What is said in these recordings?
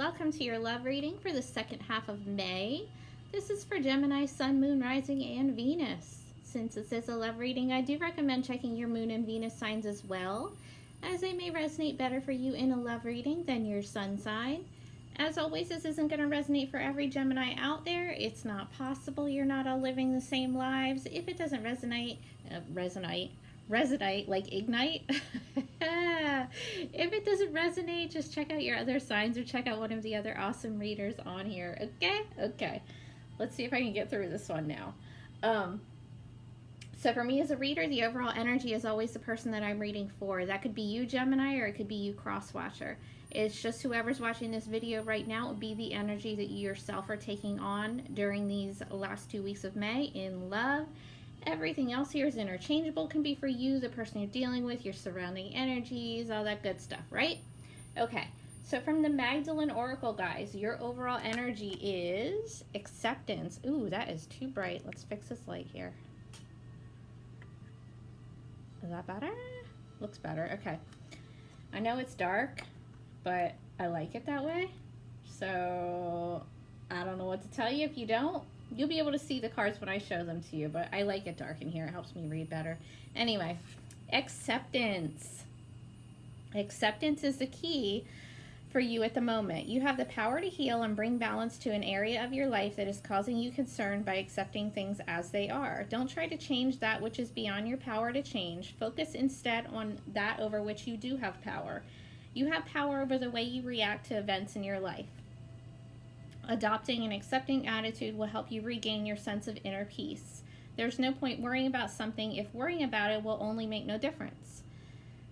welcome to your love reading for the second half of May. This is for Gemini, Sun, Moon, Rising, and Venus. Since this is a love reading, I do recommend checking your Moon and Venus signs as well, as they may resonate better for you in a love reading than your Sun sign. As always, this isn't going to resonate for every Gemini out there. It's not possible. You're not all living the same lives. If it doesn't resonate like ignite. If it doesn't resonate, just check out your other signs or check out one of the other awesome readers on here. Okay. Let's see if I can get through this one now. So for me as a reader, the overall energy is always the person that I'm reading for. That could be you, Gemini, or it could be you, cross-watcher. It's just whoever's watching this video right now would be the energy that you yourself are taking on during these last 2 weeks of May in love. Everything else here is interchangeable, can be for you, the person you're dealing with, your surrounding energies, all that good stuff, right? Okay, so from the Magdalene Oracle, guys, your overall energy is acceptance. Ooh, that is too bright. Let's fix this light here. Is that better? Looks better. Okay. I know it's dark, but I like it that way. So I don't know what to tell you. If you don't, you'll be able to see the cards when I show them to you, but I like it dark in here. It helps me read better. Anyway, acceptance. Acceptance is the key for you at the moment. You have the power to heal and bring balance to an area of your life that is causing you concern by accepting things as they are. Don't try to change that which is beyond your power to change. Focus instead on that over which you do have power. You have power over the way you react to events in your life. Adopting an accepting attitude will help you regain your sense of inner peace. There's no point worrying about something if worrying about it will only make no difference.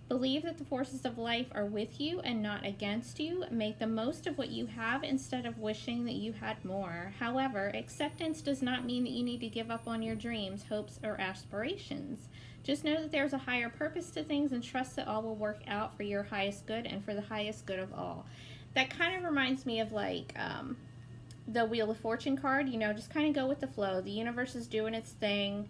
Believe that the forces of life are with you and not against you. Make the most of what you have instead of wishing that you had more. However, acceptance does not mean that you need to give up on your dreams, hopes, or aspirations. Just know that there's a higher purpose to things and trust that all will work out for your highest good and for the highest good of all. That kind of reminds me of like the Wheel of Fortune card, you know, just kind of go with the flow. The universe is doing its thing.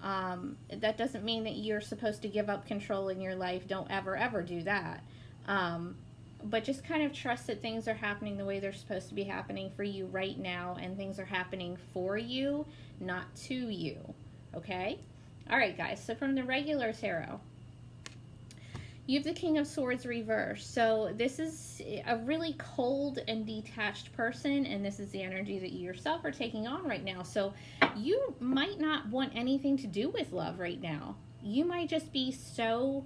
That doesn't mean that you're supposed to give up control in your life. Don't ever do that. But just kind of trust that things are happening the way they're supposed to be happening for you right now, and things are happening for you, not to you. Okay? All right, guys. So from the regular tarot, you have the King of Swords reversed. So this is a really cold and detached person, and this is the energy that you yourself are taking on right now. So you might not want anything to do with love right now. You might just be so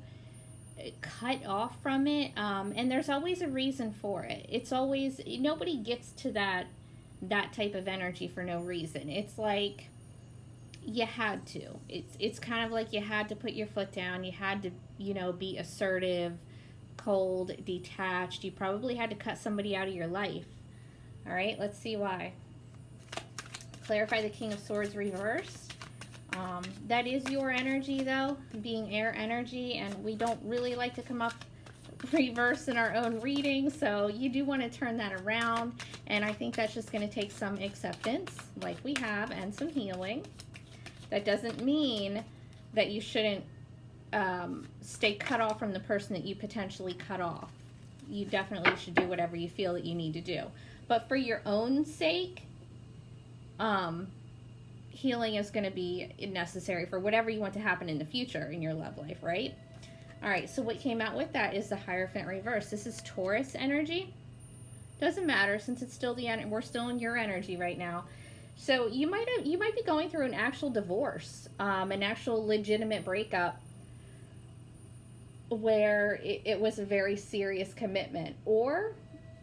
cut off from it, and there's always a reason for it. It's always, nobody gets to that type of energy for no reason. It's like you had to. It's kind of like you had to put your foot down. You had to, be assertive, cold, detached. You probably had to cut somebody out of your life. All right, let's see why. Clarify the King of Swords reversed. That is your energy, though, being air energy, and we don't really like to come up reverse in our own reading, so you do want to turn that around, and I think that's just going to take some acceptance, like we have, and some healing. That doesn't mean that you shouldn't stay cut off from the person that you potentially cut off. You definitely should do whatever you feel that you need to do. But for your own sake, healing is going to be necessary for whatever you want to happen in the future in your love life, right? All right, so what came out with that is the Hierophant reverse. This is Taurus energy. Doesn't matter since it's still we're still in your energy right now. So you might be going through an actual divorce, an actual legitimate breakup where it was a very serious commitment, or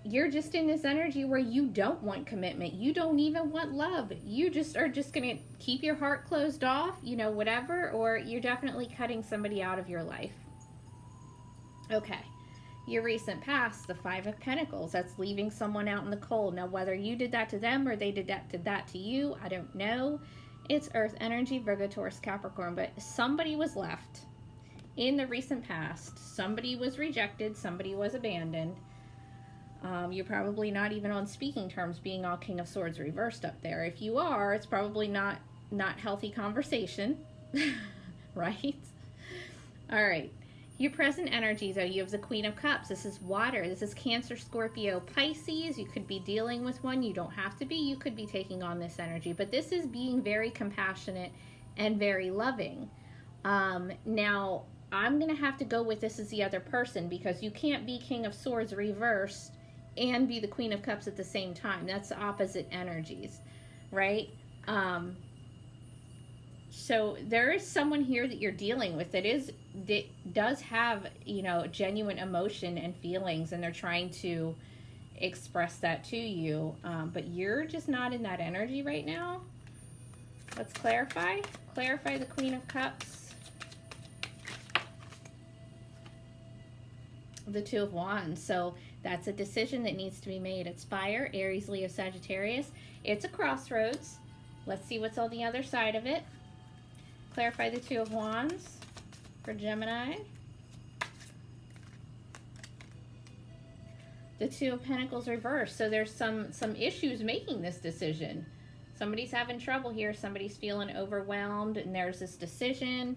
you're just in this energy where you don't want commitment. You don't even want love. You just are just going to keep your heart closed off, whatever, or you're definitely cutting somebody out of your life. Okay. Your recent past, the Five of Pentacles, that's leaving someone out in the cold. Now, whether you did that to them or they did that to you, I don't know. It's Earth energy, Virgo, Taurus, Capricorn, but somebody was left in the recent past. Somebody was rejected. Somebody was abandoned. You're probably not even on speaking terms, being all King of Swords reversed up there. If you are, it's probably not healthy conversation, right? All right. Your present energy, though, you have the Queen of Cups. This is water. This is Cancer, Scorpio, Pisces. You could be dealing with one. You don't have to be. You could be taking on this energy. But this is being very compassionate and very loving. Now, I'm going to have to go with this as the other person, because you can't be King of Swords reversed and be the Queen of Cups at the same time. That's opposite energies, right? So there is someone here that you're dealing with that does have, you know, genuine emotion and feelings, and they're trying to express that to you, but you're just not in that energy right now. Let's clarify the Queen of Cups, the Two of Wands. So that's a decision that needs to be made. It's fire, Aries, Leo, Sagittarius. It's a crossroads. Let's see what's on the other side of it. Clarify the Two of Wands for Gemini. The Two of Pentacles reversed. So there's some issues making this decision. Somebody's having trouble here. Somebody's feeling overwhelmed, and there's this decision.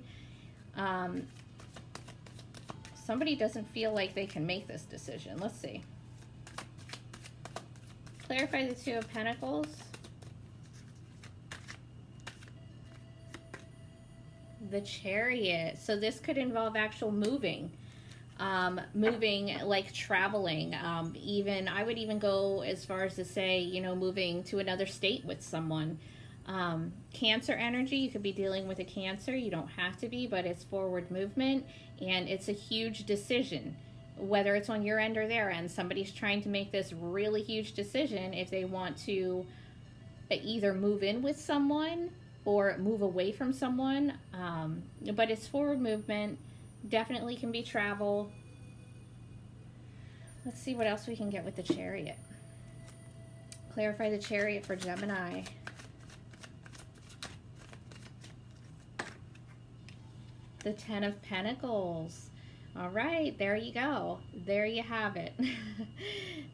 Somebody doesn't feel like they can make this decision. Let's see. Clarify the Two of Pentacles. The Chariot. So this could involve actual moving. Moving, like traveling. Even I would even go as far as to say, you know, moving to another state with someone. Cancer energy, you could be dealing with a Cancer. You don't have to be, but it's forward movement, and it's a huge decision, whether it's on your end or their end. Somebody's trying to make this really huge decision if they want to either move in with someone or move away from someone, but it's forward movement. Definitely can be travel. Let's see what else we can get with the Chariot. Clarify the Chariot for Gemini. The Ten of Pentacles. All right, there you go. There you have it.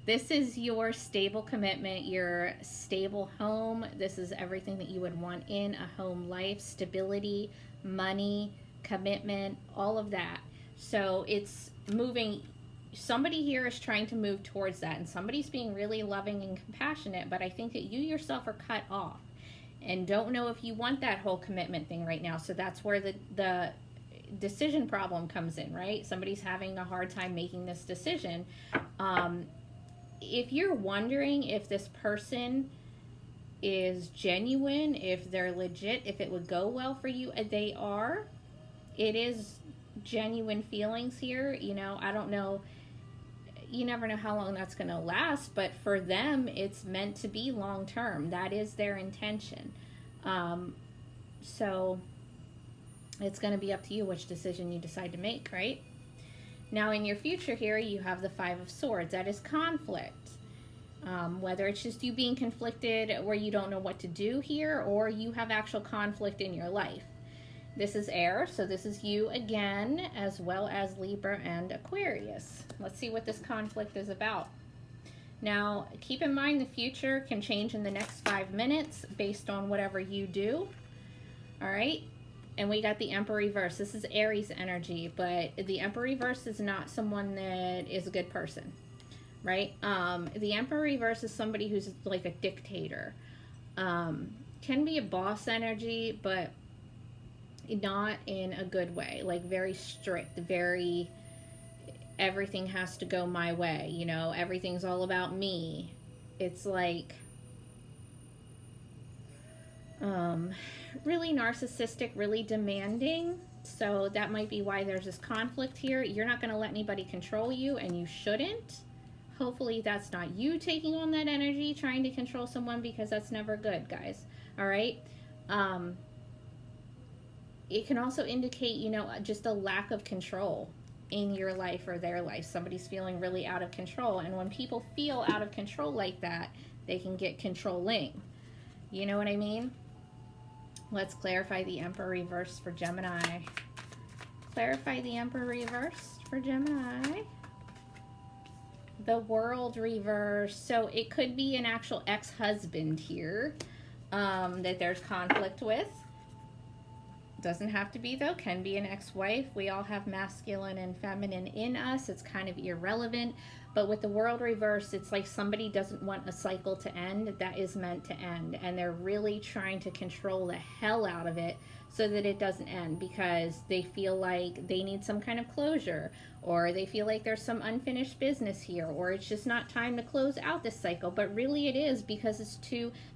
This is your stable commitment, your stable home. This is everything that you would want in a home life: stability, money, commitment, all of that. So it's moving. Somebody here is trying to move towards that, and somebody's being really loving and compassionate, but I think that you yourself are cut off and don't know if you want that whole commitment thing right now. So that's where the decision problem comes in, right? Somebody's having a hard time making this decision. If you're wondering if this person is genuine, if they're legit, if it would go well for you, they are. It is genuine feelings here. You know, I don't know. You never know how long that's going to last, but for them, it's meant to be long term. That is their intention. So it's going to be up to you which decision you decide to make, right? Now, in your future here, you have the Five of Swords. That is conflict. Whether it's just you being conflicted where you don't know what to do here, or you have actual conflict in your life. This is air, so this is you again, as well as Libra and Aquarius. Let's see what this conflict is about. Now, keep in mind the future can change in the next 5 minutes based on whatever you do. All right? And we got the Emperor reverse. This is Aries energy, but the Emperor reverse is not someone that is a good person, right? The Emperor reverse is somebody who's like a dictator. Can be a boss energy, but not in a good way. Like very strict, very, everything has to go my way, you know, everything's all about me. It's like, really narcissistic, really demanding. So that might be why there's this conflict here. You're not going to let anybody control you, and you shouldn't. Hopefully that's not you taking on that energy, trying to control someone, because that's never good, guys. All right. It can also indicate, you know, just a lack of control in your life or their life. Somebody's feeling really out of control. And when people feel out of control like that, they can get controlling. You know what I mean? Let's clarify the Emperor reverse for Gemini. Clarify the Emperor reverse for Gemini. The World reverse. So it could be an actual ex-husband here that there's conflict with. Doesn't have to be, though. Can be an ex-wife. We all have masculine and feminine in us. It's kind of irrelevant. But with the world reversed, it's like somebody doesn't want a cycle to end that is meant to end. And they're really trying to control the hell out of it so that it doesn't end, because they feel like they need some kind of closure, or they feel like there's some unfinished business here, or it's just not time to close out this cycle. But really it is, because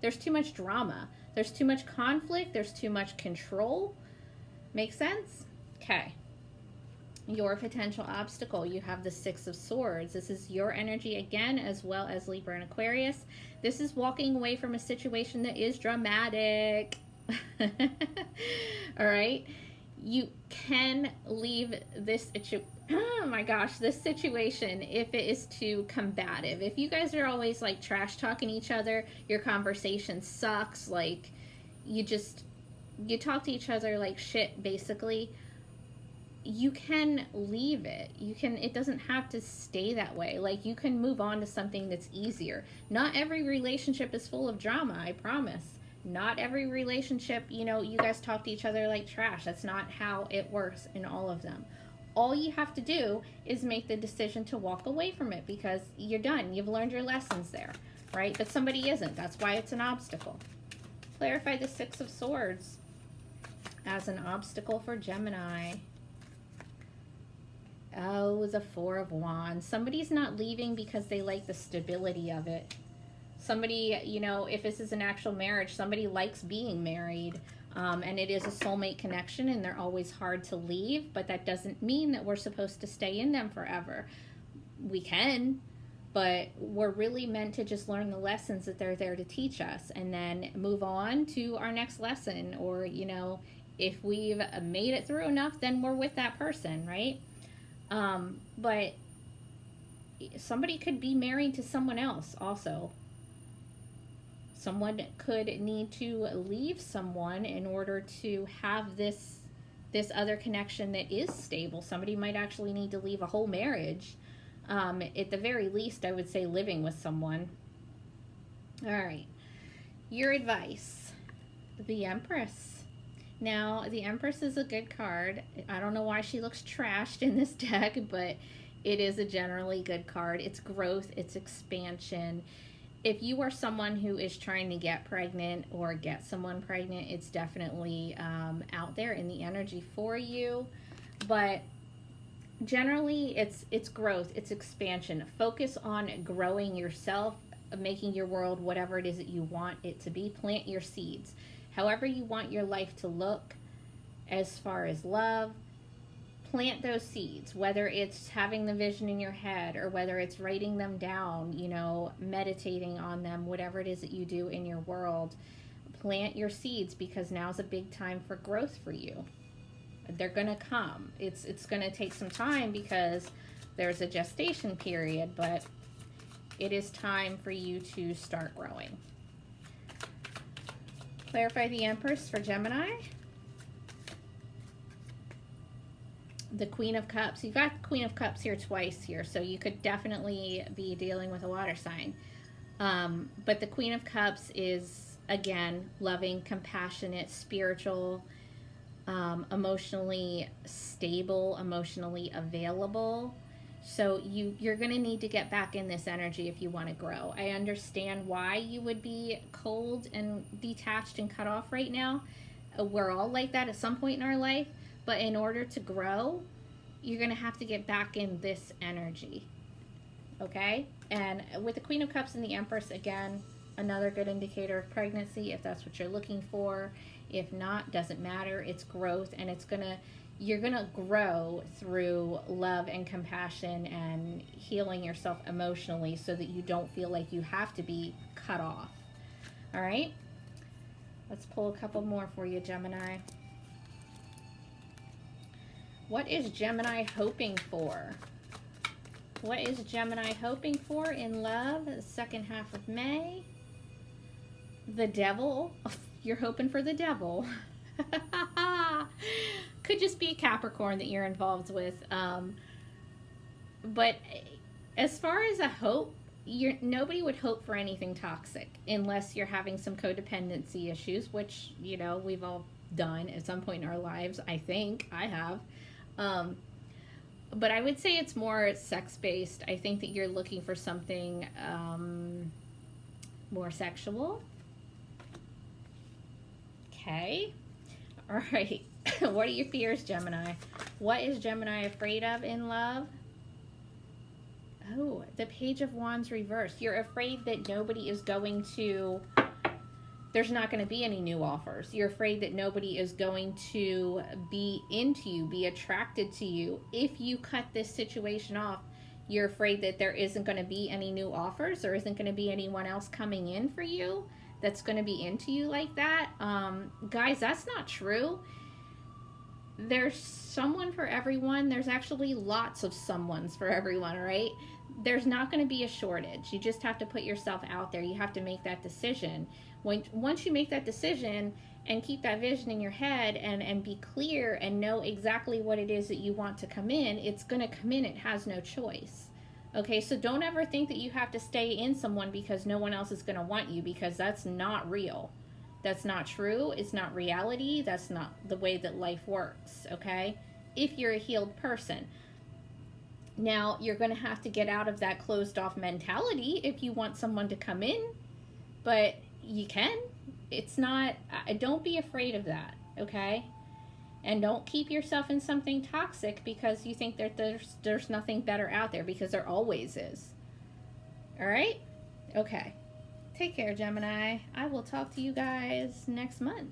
there's too much drama. There's too much conflict. There's too much control. Make sense? Okay. Your potential obstacle. You have the Six of Swords. This is your energy again, as well as Libra and Aquarius. This is walking away from a situation that is dramatic. All right. You can leave this oh my gosh, this situation if it is too combative. If you guys are always like trash talking each other, your conversation sucks, like you talk to each other like shit, basically, you can leave it. It doesn't have to stay that way. Like, you can move on to something that's easier. Not every relationship is full of drama, I promise. Not every relationship, you guys talk to each other like trash. That's not how it works in all of them. All you have to do is make the decision to walk away from it, because you're done. You've learned your lessons there, right? But somebody isn't. That's why it's an obstacle. Clarify the Six of Swords as an obstacle for Gemini. Oh, the Four of Wands. Somebody's not leaving because they like the stability of it. Somebody, if this is an actual marriage, somebody likes being married, and it is a soulmate connection, and they're always hard to leave, but that doesn't mean that we're supposed to stay in them forever. We can, but we're really meant to just learn the lessons that they're there to teach us, and then move on to our next lesson. Or, if we've made it through enough, then we're with that person, right? But somebody could be married to someone else also. Someone could need to leave someone in order to have this other connection that is stable. Somebody might actually need to leave a whole marriage. At the very least, I would say living with someone. All right. Your advice. The Empress. Now, the Empress is a good card. I don't know why she looks trashed in this deck, but it is a generally good card. It's growth, it's expansion. If you are someone who is trying to get pregnant or get someone pregnant, it's definitely out there in the energy for you. But generally, it's growth, it's expansion. Focus on growing yourself, making your world whatever it is that you want it to be. Plant your seeds. However you want your life to look as far as love, plant those seeds, whether it's having the vision in your head or whether it's writing them down, meditating on them, whatever it is that you do in your world. Plant your seeds, because now's a big time for growth for you. They're going to come. It's going to take some time because there's a gestation period, but it is time for you to start growing. Clarify the Empress for Gemini. The Queen of Cups. You've got the Queen of Cups here twice here, so you could definitely be dealing with a water sign. But the Queen of Cups is, again, loving, compassionate, spiritual, emotionally stable, emotionally available. So you're going to need to get back in this energy if you want to grow. I understand why you would be cold and detached and cut off right now. We're all like that at some point in our life. But in order to grow, you're going to have to get back in this energy. Okay? And with the Queen of Cups and the Empress, again, another good indicator of pregnancy if that's what you're looking for. If not, doesn't matter. It's growth, and you're going to grow through love and compassion and healing yourself emotionally so that you don't feel like you have to be cut off. All right? Let's pull a couple more for you, Gemini. What is Gemini hoping for? What is Gemini hoping for in love the second half of May? The Devil. You're hoping for the Devil. Could just be a Capricorn that you're involved with. But as far as a hope, nobody would hope for anything toxic unless you're having some codependency issues, which, we've all done at some point in our lives. I think I have. But I would say it's more sex-based. I think that you're looking for something more sexual. Okay. All right. What are your fears, Gemini? What is Gemini afraid of in love? Oh, the Page of Wands reversed. You're afraid that nobody is going to... There's not going to be any new offers. You're afraid that nobody is going to be into you, be attracted to you. If you cut this situation off, you're afraid that there isn't going to be any new offers. There isn't going to be anyone else coming in for you that's going to be into you like that. Guys, that's not true. There's someone for everyone. There's actually lots of someones for everyone, right? There's not going to be a shortage. You just have to put yourself out there. You have to make that decision. Once you make that decision and keep that vision in your head and be clear and know exactly what it is that you want to come in, it's going to come in. It has no choice. Okay, so don't ever think that you have to stay in someone because no one else is going to want you, because that's not real. That's not true. It's not reality. That's not the way that life works, okay? If you're a healed person. Now, you're going to have to get out of that closed off mentality if you want someone to come in, but you can. It's not, don't be afraid of that, okay? And don't keep yourself in something toxic because you think that there's nothing better out there, because there always is. All right? Okay. Take care, Gemini. I will talk to you guys next month.